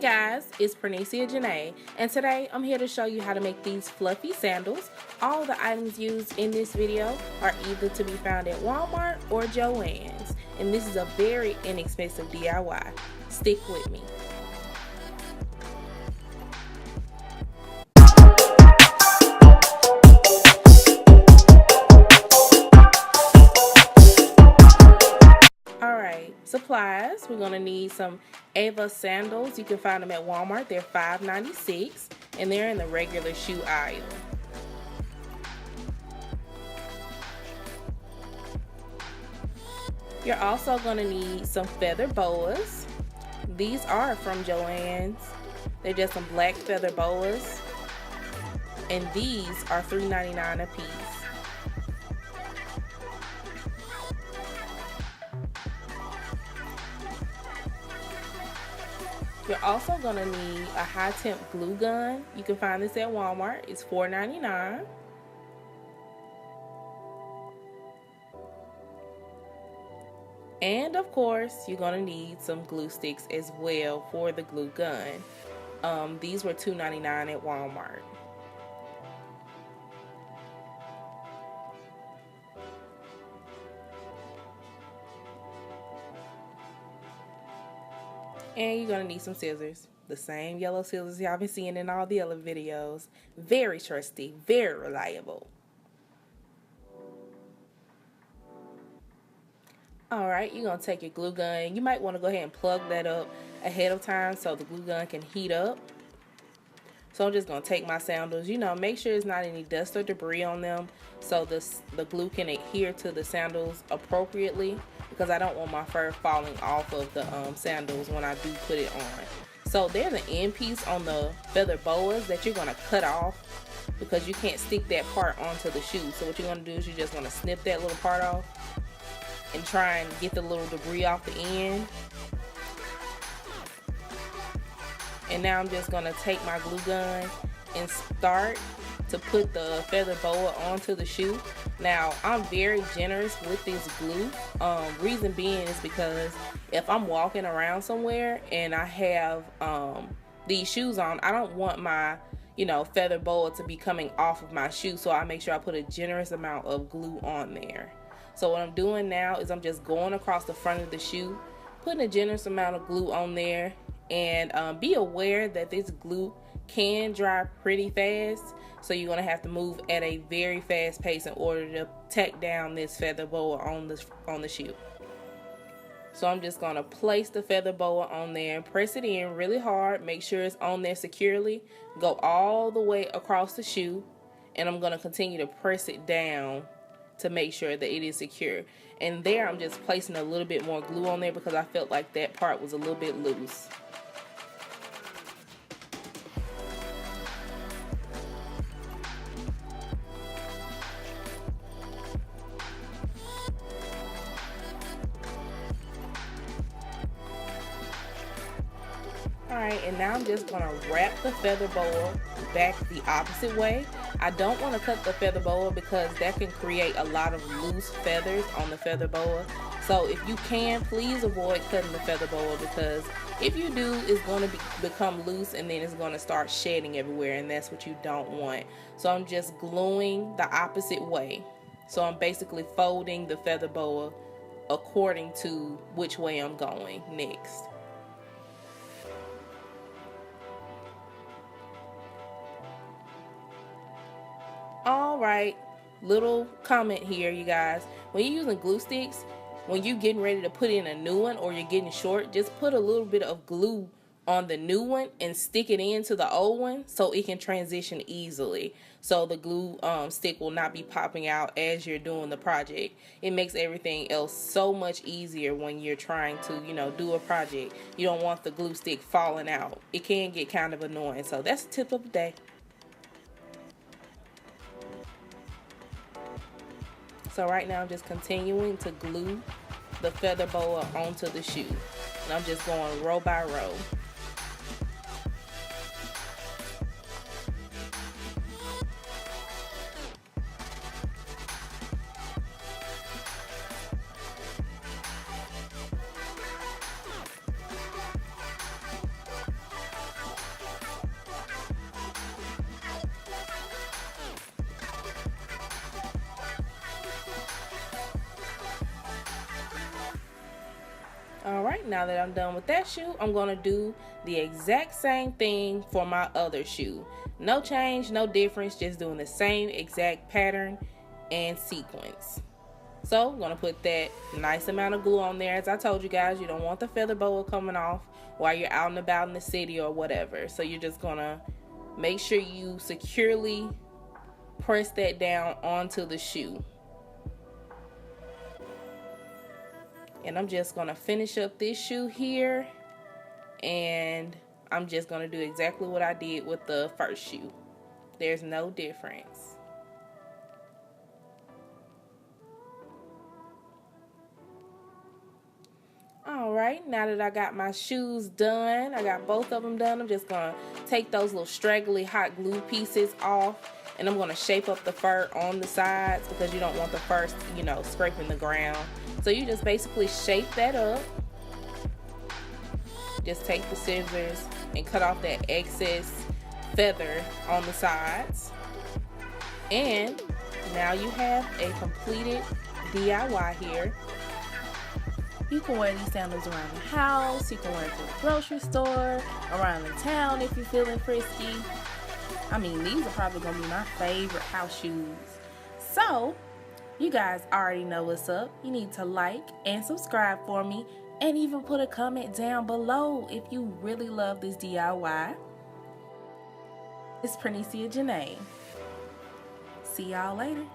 guys, it's Pernicia Janae, and today I'm here to show you how to make these fluffy sandals. All the items used in this video are either to be found at Walmart or Joann's, and this is a very inexpensive DIY. Stick with me. Supplies, we're going to need some EVA Sandals. You can find them at Walmart. They're $5.96 and they're in the regular shoe aisle. You're also going to need some feather boas. These are from Joann's. They're just some black feather boas, and these are $3.99 a piece. You're also going to need a Hi-Temp Glue Gun. You can find this at Walmart. It's $4.99. And of course, you're going to need some glue sticks as well for the glue gun. These were $2.99 at Walmart. And you're going to need some scissors. The same yellow scissors y'all been seeing in all the other videos. Very trusty, very reliable. Alright, you're going to take your glue gun. You might want to go ahead and plug that up ahead of time so the glue gun can heat up. So I'm just going to take my sandals. You know, make sure there's not any dust or debris on them so the glue can adhere to the sandals appropriately, because I don't want my fur falling off of the sandals when I do put it on. So there's an end piece on the feather boas that you're going to cut off because you can't stick that part onto the shoe. So what you're going to do is you're just going to snip that little part off and try and get the little debris off the end. And now I'm just going to take my glue gun and start to put the feather boa onto the shoe. Now I'm very generous with this glue. Reason being is because if I'm walking around somewhere and I have these shoes on, I don't want my feather boa to be coming off of my shoe, so I make sure I put a generous amount of glue on there. So what I'm doing now is I'm just going across the front of the shoe, putting a generous amount of glue on there. And be aware that this glue can dry pretty fast, so you're going to have to move at a very fast pace in order to tack down this feather boa on the shoe. So I'm just going to place the feather boa on there and press it in really hard. Make sure it's on there securely. Go all the way across the shoe, and I'm going to continue to press it down to make sure that it is secure. And there I'm just placing a little bit more glue on there because I felt like that part was a little bit loose. Alright, and now I'm just going to wrap the feather boa back the opposite way. I don't want to cut the feather boa because that can create a lot of loose feathers on the feather boa. So if you can, please avoid cutting the feather boa, because if you do, it's going to become loose and then it's going to start shedding everywhere, and that's what you don't want. So I'm just gluing the opposite way. So I'm basically folding the feather boa according to which way I'm going next. Alright, little comment here, you guys. When you're using glue sticks, when you're getting ready to put in a new one or you're getting short, just put a little bit of glue on the new one and stick it into the old one so it can transition easily. So the glue stick will not be popping out as you're doing the project. It makes everything else so much easier when you're trying to, do a project. You don't want the glue stick falling out. It can get kind of annoying. So that's the tip of the day. So right now I'm just continuing to glue the feather boa onto the shoe. And I'm just going row by row. Alright, now that I'm done with that shoe, I'm going to do the exact same thing for my other shoe. No change, no difference, just doing the same exact pattern and sequence. So I'm going to put that nice amount of glue on there. As I told you guys, you don't want the feather boa coming off while you're out and about in the city or whatever. So you're just going to make sure you securely press that down onto the shoe. And I'm just going to finish up this shoe here, and I'm just going to do exactly what I did with the first shoe. There's no difference. Alright, now that I got my shoes done, I got both of them done, I'm just going to take those little straggly hot glue pieces off, and I'm going to shape up the fur on the sides because you don't want the fur, you know, scraping the ground. So you just basically shape that up. Just take the scissors and cut off that excess feather on the sides. And now you have a completed DIY here. You can wear these sandals around the house, you can wear it to the grocery store, around the town if you're feeling frisky. I mean, these are probably going to be my favorite house shoes. So, you guys already know what's up. You need to like and subscribe for me, and even put a comment down below if you really love this DIY. It's Prenicia Janae. See y'all later.